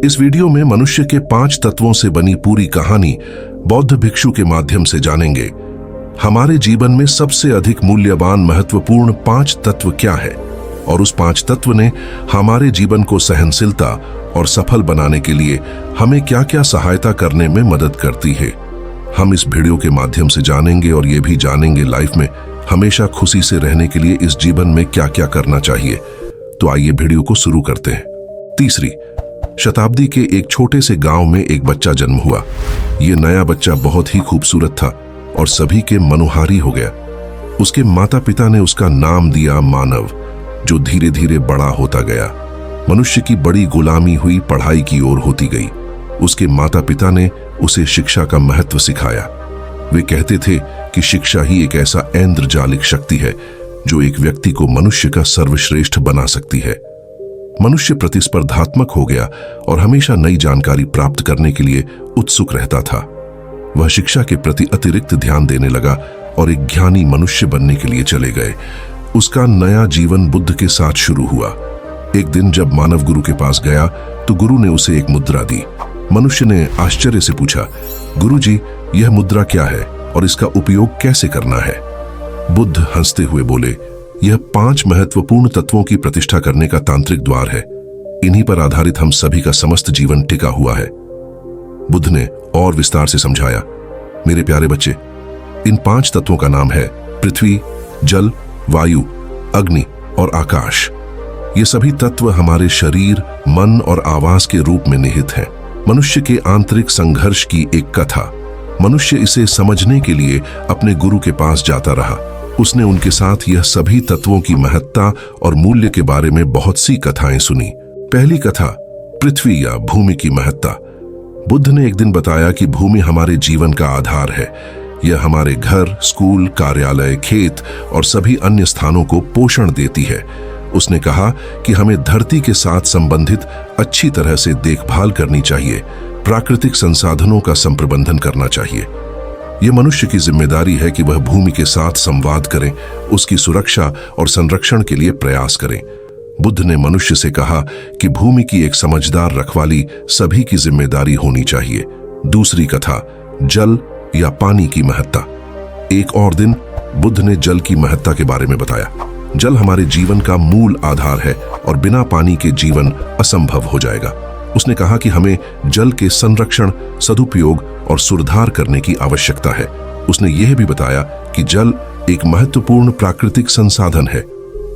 इस वीडियो में मनुष्य के 5 तत्वों से बनी पूरी कहानी बौद्ध भिक्षु के माध्यम से जानेंगे। हमारे जीवन में सबसे अधिक मूल्यवान महत्वपूर्ण 5 तत्व क्या है और उस 5 तत्व ने हमारे जीवन को सहनशीलता और सफल बनाने के लिए हमें क्या-क्या सहायता करने में मदद करती है। हम इस वीडियो के माध्यम से जानेंगे और ये भी जानेंगे लाइफ में हमेशा खुशी से रहने के लिए इस जीवन में क्या-क्या करना चाहिए। तो आइए वीडियो को शुरू करते हैं। तीसरी, शताब्दी के एक छोटे से गांव में एक बच्चा जन्म हुआ। ये नया बच्चा बहुत ही खूबसूरत था और सभी के मनोहारी हो गया। उसके माता पिता ने उसका नाम दिया मानव, जो धीरे धीरे बड़ा होता गया। मनुष्य की बड़ी गुलामी हुई पढ़ाई की ओर होती गई। उसके माता पिता ने उसे शिक्षा का महत्व सिखाया। वे कहते थे कि शिक्षा ही एक ऐसा ऐन्द्रजालिक शक्ति है जो एक व्यक्ति को मनुष्य का सर्वश्रेष्ठ बना सकती है। मनुष्य प्रतिस्पर्धात्मक हो गया और हमेशा नई जानकारी प्राप्त करने के लिए उत्सुक रहता था। वह शिक्षा के प्रति अतिरिक्त ध्यान देने लगा और एक ज्ञानी मनुष्य बनने के लिए चले गए। उसका नया जीवन बुद्ध के साथ शुरू हुआ। एक दिन जब मानव गुरु के पास गया तो गुरु ने उसे एक मुद्रा दी। मनुष्य ने आश्चर्य से पूछा, गुरुजी, यह मुद्रा क्या है और इसका उपयोग कैसे करना है? बुद्ध हंसते हुए बोले, यह 5 महत्वपूर्ण तत्वों की प्रतिष्ठा करने का तांत्रिक द्वार है। इन्हीं पर आधारित हम सभी का समस्त जीवन टिका हुआ है। बुद्ध ने और विस्तार से समझाया, मेरे प्यारे बच्चे, इन 5 तत्वों का नाम है पृथ्वी, जल, वायु, अग्नि और आकाश। ये सभी तत्व हमारे शरीर, मन और आवास के रूप में निहित हैं। मनुष्य के आंतरिक संघर्ष की एक कथा। मनुष्य इसे समझने के लिए अपने गुरु के पास जाता रहा। उसने उनके साथ यह सभी तत्वों की महत्ता और मूल्य के बारे में बहुत सी कथाएं सुनी। पहली कथा, पृथ्वी या भूमि की महत्ता। बुद्ध ने एक दिन बताया कि भूमि हमारे जीवन का आधार है। यह हमारे घर, स्कूल, कार्यालय, खेत और सभी अन्य स्थानों को पोषण देती है। उसने कहा कि हमें धरती के साथ संबंधित अच्छी तरह से देखभाल करनी चाहिए, प्राकृतिक संसाधनों का संप्रबंधन करना चाहिए। यह मनुष्य की जिम्मेदारी है कि वह भूमि के साथ संवाद करें, उसकी सुरक्षा और संरक्षण के लिए प्रयास करें। बुद्ध ने मनुष्य से कहा कि भूमि की एक समझदार रखवाली सभी की जिम्मेदारी होनी चाहिए। दूसरी कथा, जल या पानी की महत्ता। एक और दिन बुद्ध ने जल की महत्ता के बारे में बताया। जल हमारे जीवन का मूल आधार है और बिना पानी के जीवन असंभव हो जाएगा। उसने कहा कि हमें जल के संरक्षण, सदुपयोग और सुधार करने की आवश्यकता है। उसने यह भी बताया कि जल एक महत्वपूर्ण प्राकृतिक संसाधन है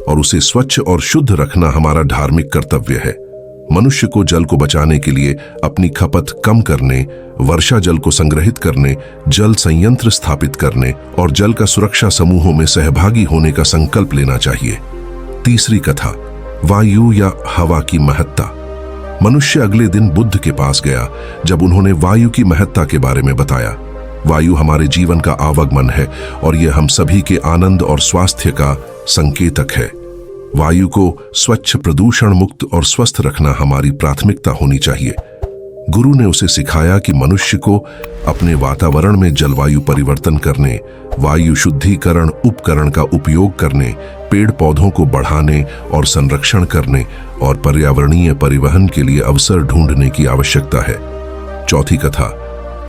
और उसे स्वच्छ और शुद्ध रखना हमारा धार्मिक कर्तव्य है। मनुष्य को जल को बचाने के लिए अपनी खपत कम करने, वर्षा जल को संग्रहित करने, जल संयंत्र स्थापित करने और जल का सुरक्षा समूहों में सहभागी होने का संकल्प लेना चाहिए। तीसरी कथा, वायु या हवा की महत्ता। मनुष्य अगले दिन बुद्ध के पास गया जब उन्होंने वायु की महत्ता के बारे में बताया। वायु हमारे जीवन का आवागमन है और यह हम सभी के आनंद और स्वास्थ्य का संकेतक है। वायु को स्वच्छ, प्रदूषण मुक्त और स्वस्थ रखना हमारी प्राथमिकता होनी चाहिए। गुरु ने उसे सिखाया कि मनुष्य को अपने वातावरण में जलवायु परिवर्तन करने, वायु शुद्धिकरण उपकरण का उपयोग करने, पेड़ पौधों को बढ़ाने और संरक्षण करने और पर्यावरणीय परिवहन के लिए अवसर ढूंढने की आवश्यकता है। चौथी कथा,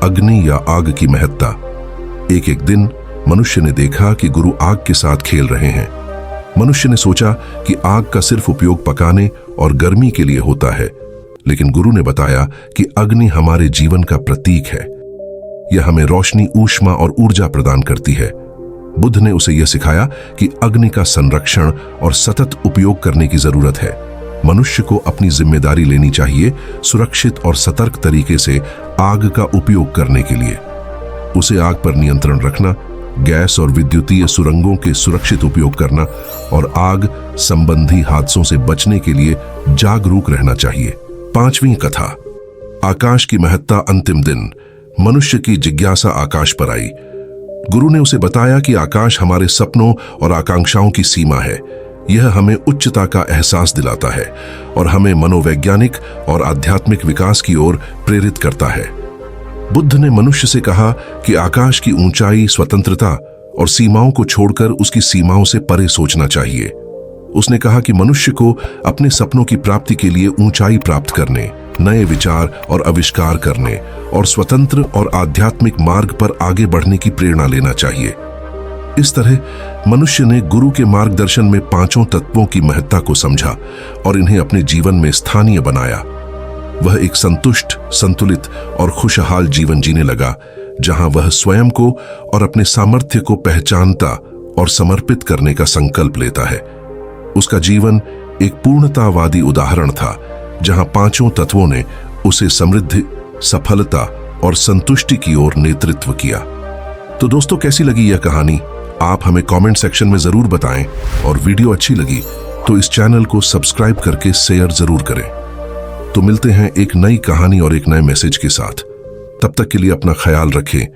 अग्नि या आग की महत्ता। एक दिन मनुष्य ने देखा कि गुरु आग के साथ खेल रहे हैं। मनुष्य ने सोचा कि आग का सिर्फ उपयोग पकाने और गर्मी के लिए होता है, लेकिन गुरु ने बताया कि अग्नि हमारे जीवन का प्रतीक है। यह हमें रोशनी, ऊष्मा और ऊर्जा प्रदान करती है। बुद्ध ने उसे यह सिखाया कि अग्नि का संरक्षण और सतत उपयोग करने की जरूरत है। मनुष्य को अपनी जिम्मेदारी लेनी चाहिए, सुरक्षित और सतर्क तरीके से आग का उपयोग करने के लिए। उसे आग पर नियंत्रण रखना, गैस और विद्युतीय सुरंगों के सुरक्षित उपयोग करना और आग संबंधी हादसों से बचने के लिए जागरूक रहना चाहिए। पांचवी कथा, आकाश की महत्ता। अंतिम दिन मनुष्य की जिज्ञासा आकाश पर आई। गुरु ने उसे बताया कि आकाश हमारे सपनों और आकांक्षाओं की सीमा है। यह हमें उच्चता का एहसास दिलाता है और हमें मनोवैज्ञानिक और आध्यात्मिक विकास की ओर प्रेरित करता है। बुद्ध ने मनुष्य से कहा कि आकाश की ऊंचाई, स्वतंत्रता और सीमाओं को छोड़कर उसकी सीमाओं से परे सोचना चाहिए। उसने कहा कि मनुष्य को अपने सपनों की प्राप्ति के लिए ऊंचाई प्राप्त करने, नए विचार और आविष्कार करने और स्वतंत्र और आध्यात्मिक मार्ग पर आगे बढ़ने की प्रेरणा लेना चाहिए। इस तरह मनुष्य ने गुरु के मार्गदर्शन में पांचों तत्वों की महत्ता को समझा और इन्हें अपने जीवन में स्थानीय बनाया। वह एक संतुष्ट, संतुलित और खुशहाल जीवन जीने लगा, जहां वह स्वयं को और अपने सामर्थ्य को पहचानता और समर्पित करने का संकल्प लेता है। उसका जीवन एक पूर्णतावादी उदाहरण था, जहां पांचों तत्वों ने उसे समृद्धि, सफलता और संतुष्टि की ओर नेतृत्व किया। तो दोस्तों, कैसी लगी यह कहानी? आप हमें कमेंट सेक्शन में जरूर बताएं, और वीडियो अच्छी लगी तो इस चैनल को सब्सक्राइब करके शेयर जरूर करें। तो मिलते हैं एक नई कहानी और एक नए मैसेज के साथ। तब तक के लिए अपना ख्याल रखें